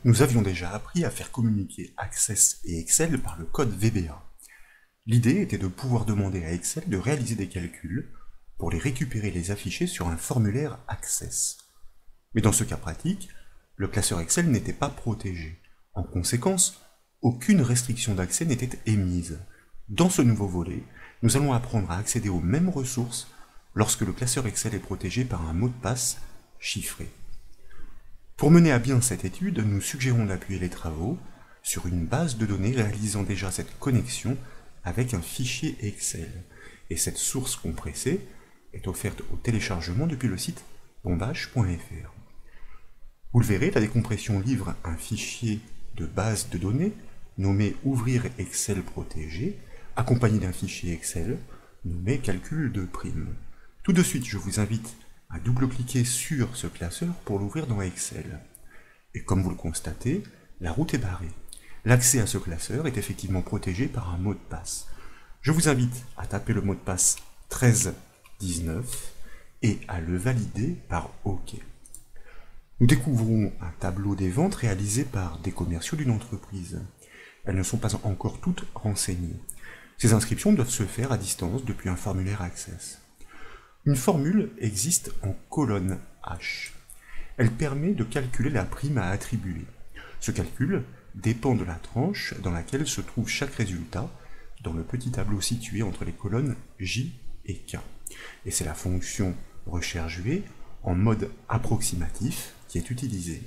Nous avions déjà appris à faire communiquer Access et Excel par le code VBA. L'idée était de pouvoir demander à Excel de réaliser des calculs pour les récupérer et les afficher sur un formulaire Access. Mais dans ce cas pratique, le classeur Excel n'était pas protégé. En conséquence, aucune restriction d'accès n'était émise. Dans ce nouveau volet, nous allons apprendre à accéder aux mêmes ressources lorsque le classeur Excel est protégé par un mot de passe chiffré. Pour mener à bien cette étude, nous suggérons d'appuyer les travaux sur une base de données réalisant déjà cette connexion avec un fichier Excel. Et cette source compressée est offerte au téléchargement depuis le site bombache.fr. Vous le verrez, la décompression livre un fichier de base de données nommé Ouvrir Excel protégé, accompagné d'un fichier Excel nommé Calcul de prime. Tout de suite, je vous invite à double-cliquer sur ce classeur pour l'ouvrir dans Excel. Et comme vous le constatez, la route est barrée. L'accès à ce classeur est effectivement protégé par un mot de passe. Je vous invite à taper le mot de passe 1319 et à le valider par OK. Nous découvrons un tableau des ventes réalisées par des commerciaux d'une entreprise. Elles ne sont pas encore toutes renseignées. Ces inscriptions doivent se faire à distance depuis un formulaire Access. Une formule existe en colonne H. Elle permet de calculer la prime à attribuer. Ce calcul dépend de la tranche dans laquelle se trouve chaque résultat dans le petit tableau situé entre les colonnes J et K. Et c'est la fonction recherche-V en mode approximatif qui est utilisée.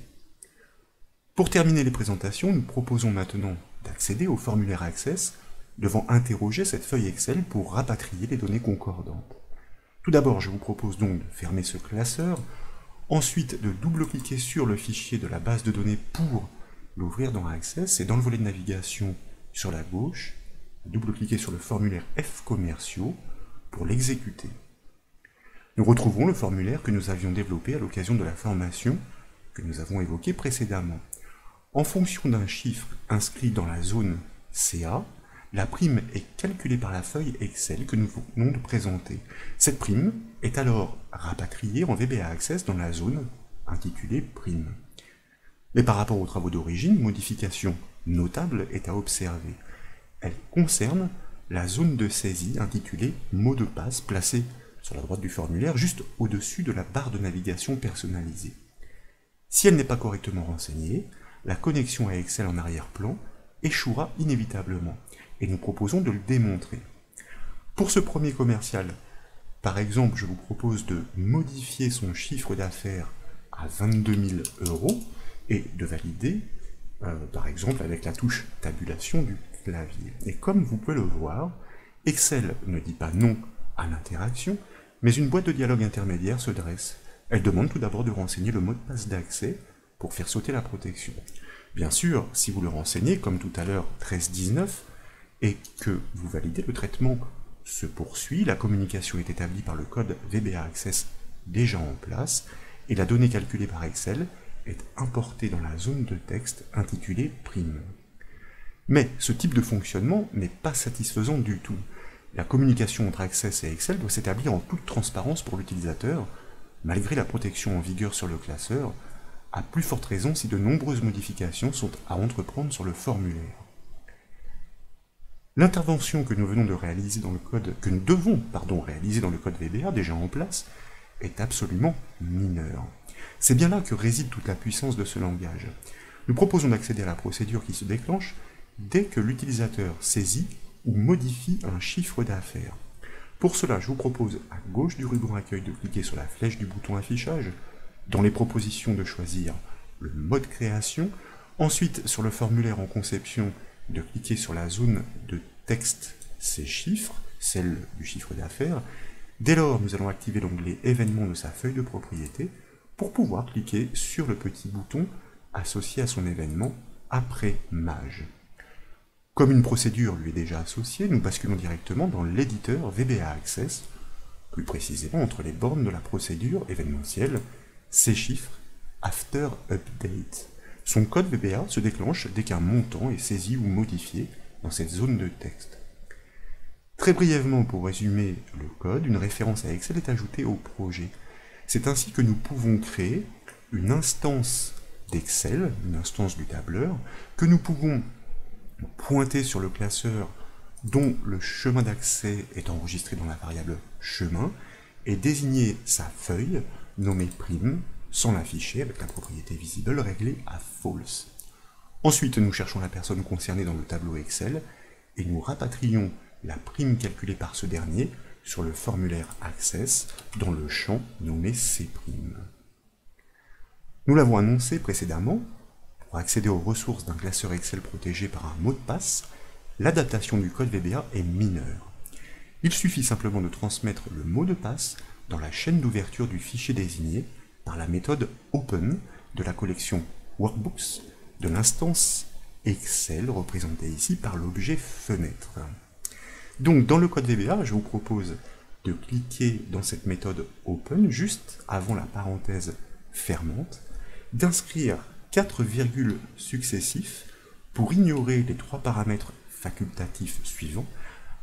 Pour terminer les présentations, nous proposons maintenant d'accéder au formulaire Access devant interroger cette feuille Excel pour rapatrier les données concordantes. Tout d'abord, je vous propose donc de fermer ce classeur, ensuite de double-cliquer sur le fichier de la base de données pour l'ouvrir dans Access, et dans le volet de navigation sur la gauche, double-cliquer sur le formulaire F commerciaux pour l'exécuter. Nous retrouvons le formulaire que nous avions développé à l'occasion de la formation que nous avons évoquée précédemment. En fonction d'un chiffre inscrit dans la zone CA, la prime est calculée par la feuille Excel que nous venons de présenter. Cette prime est alors rapatriée en VBA Access dans la zone intitulée prime. Mais par rapport aux travaux d'origine, une modification notable est à observer. Elle concerne la zone de saisie intitulée mot de passe placée sur la droite du formulaire juste au-dessus de la barre de navigation personnalisée. Si elle n'est pas correctement renseignée, la connexion à Excel en arrière-plan échouera inévitablement. Et nous proposons de le démontrer. Pour ce premier commercial, par exemple, je vous propose de modifier son chiffre d'affaires à 22 000 € et de valider, par exemple, avec la touche tabulation du clavier. Et comme vous pouvez le voir, Excel ne dit pas non à l'interaction, mais une boîte de dialogue intermédiaire se dresse. Elle demande tout d'abord de renseigner le mot de passe d'accès pour faire sauter la protection. Bien sûr, si vous le renseignez, comme tout à l'heure, 1319, et que vous validez, le traitement se poursuit, la communication est établie par le code VBA Access déjà en place, et la donnée calculée par Excel est importée dans la zone de texte intitulée prime. Mais ce type de fonctionnement n'est pas satisfaisant du tout. La communication entre Access et Excel doit s'établir en toute transparence pour l'utilisateur, malgré la protection en vigueur sur le classeur, à plus forte raison si de nombreuses modifications sont à entreprendre sur le formulaire. L'intervention que nous venons de réaliser dans le code, que nous devons réaliser dans le code VBA déjà en place, est absolument mineure. C'est bien là que réside toute la puissance de ce langage. Nous proposons d'accéder à la procédure qui se déclenche dès que l'utilisateur saisit ou modifie un chiffre d'affaires. Pour cela, je vous propose à gauche du ruban accueil de cliquer sur la flèche du bouton affichage, dans les propositions de choisir le mode création, ensuite sur le formulaire en conception de cliquer sur la zone de texte ces chiffres, celle du chiffre d'affaires. Dès lors, nous allons activer l'onglet événements de sa feuille de propriété pour pouvoir cliquer sur le petit bouton associé à son événement après mage. Comme une procédure lui est déjà associée, nous basculons directement dans l'éditeur VBA Access, plus précisément entre les bornes de la procédure événementielle, ces chiffres after update. Son code VBA se déclenche dès qu'un montant est saisi ou modifié dans cette zone de texte. Très brièvement, pour résumer le code, une référence à Excel est ajoutée au projet. C'est ainsi que nous pouvons créer une instance d'Excel, une instance du tableur, que nous pouvons pointer sur le classeur dont le chemin d'accès est enregistré dans la variable chemin, et désigner sa feuille nommée prime sans l'afficher avec la propriété visible réglée à false. Ensuite, nous cherchons la personne concernée dans le tableau Excel et nous rapatrions la prime calculée par ce dernier sur le formulaire Access dans le champ nommé C'. Nous l'avons annoncé précédemment, pour accéder aux ressources d'un classeur Excel protégé par un mot de passe, l'adaptation du code VBA est mineure. Il suffit simplement de transmettre le mot de passe dans la chaîne d'ouverture du fichier désigné par la méthode Open de la collection Workbooks de l'instance Excel représentée ici par l'objet fenêtre. Donc dans le code VBA, je vous propose de cliquer dans cette méthode Open juste avant la parenthèse fermante, d'inscrire 4 virgules successifs pour ignorer les 3 paramètres facultatifs suivants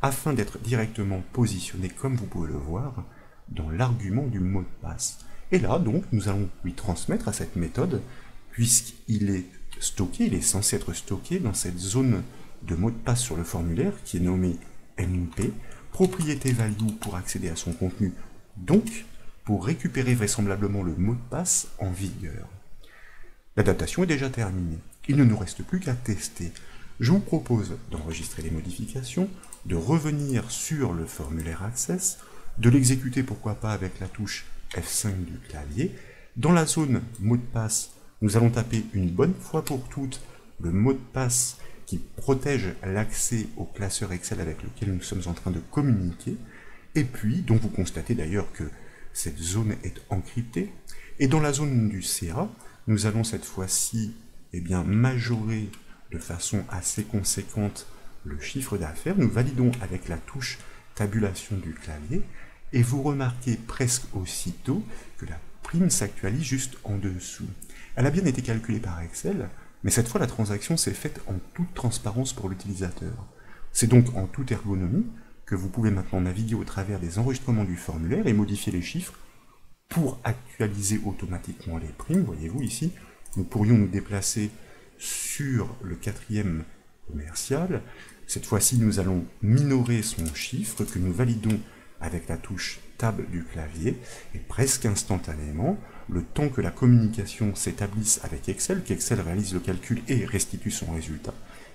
afin d'être directement positionné, comme vous pouvez le voir, dans l'argument du mot de passe. Et là, donc, nous allons lui transmettre à cette méthode, puisqu'il est stocké, il est censé être stocké dans cette zone de mot de passe sur le formulaire qui est nommée MP, propriété value pour accéder à son contenu, donc pour récupérer vraisemblablement le mot de passe en vigueur. L'adaptation est déjà terminée. Il ne nous reste plus qu'à tester. Je vous propose d'enregistrer les modifications, de revenir sur le formulaire Access, de l'exécuter pourquoi pas avec la touche F5 du clavier. Dans la zone mot de passe, nous allons taper une bonne fois pour toutes le mot de passe qui protège l'accès au classeur Excel avec lequel nous sommes en train de communiquer, et puis, dont vous constatez d'ailleurs que cette zone est encryptée, et dans la zone du CA, nous allons cette fois-ci majorer de façon assez conséquente le chiffre d'affaires. Nous validons avec la touche tabulation du clavier, et vous remarquez presque aussitôt que la prime s'actualise juste en dessous. Elle a bien été calculée par Excel, mais cette fois la transaction s'est faite en toute transparence pour l'utilisateur. C'est donc en toute ergonomie que vous pouvez maintenant naviguer au travers des enregistrements du formulaire et modifier les chiffres pour actualiser automatiquement les primes. Voyez-vous ici, nous pourrions nous déplacer sur le 4e commercial. Cette fois-ci, nous allons minorer son chiffre que nous validons avec la touche Tab du clavier, et presque instantanément, le temps que la communication s'établisse avec Excel, qu'Excel réalise le calcul et restitue son résultat,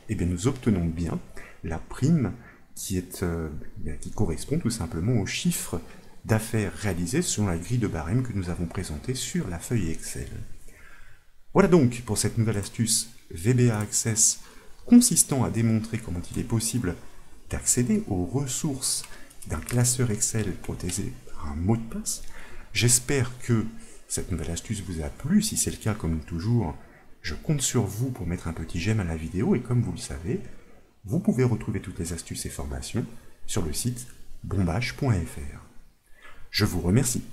nous obtenons bien la prime qui correspond tout simplement au chiffre d'affaires réalisé selon la grille de barème que nous avons présentée sur la feuille Excel. Voilà donc pour cette nouvelle astuce VBA Access consistant à démontrer comment il est possible d'accéder aux ressources d'un classeur Excel protégé par un mot de passe. J'espère que cette nouvelle astuce vous a plu. Si c'est le cas, comme toujours, je compte sur vous pour mettre un petit j'aime à la vidéo, et comme vous le savez, vous pouvez retrouver toutes les astuces et formations sur le site bombache.fr. Je vous remercie.